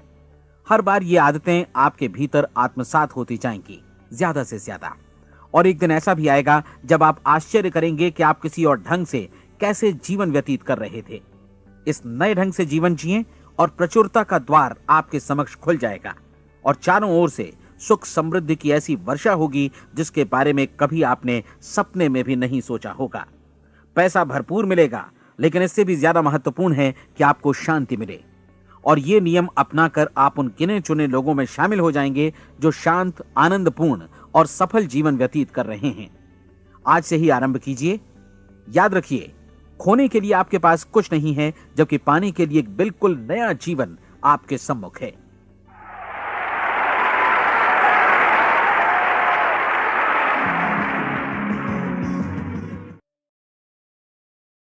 हर बार ये आदतें आपके भीतर आत्मसात होती जाएंगी, ज्यादा से ज्यादा। और एक दिन ऐसा भी आएगा जब आप आश्चर्य करेंगे कि आप किसी और ढंग से कैसे जीवन व्यतीत कर रहे थे। इस नए ढंग से जीवन जिएं और प्रचुरता का द्वार आपके समक्ष खुल जाएगा और चारों ओर से सुख समृद्धि की ऐसी वर्षा होगी जिसके बारे में कभी आपने सपने में भी नहीं सोचा होगा। पैसा भरपूर मिलेगा, लेकिन इससे भी ज्यादा महत्वपूर्ण है कि आपको शांति मिले। और ये नियम अपनाकर आप उन गिने चुने लोगों में शामिल हो जाएंगे जो शांत, आनंदपूर्ण और सफल जीवन व्यतीत कर रहे हैं। आज से ही आरंभ कीजिए। याद रखिए, खोने के लिए आपके पास कुछ नहीं है, जबकि पाने के लिए एक बिल्कुल नया जीवन आपके सम्मुख है।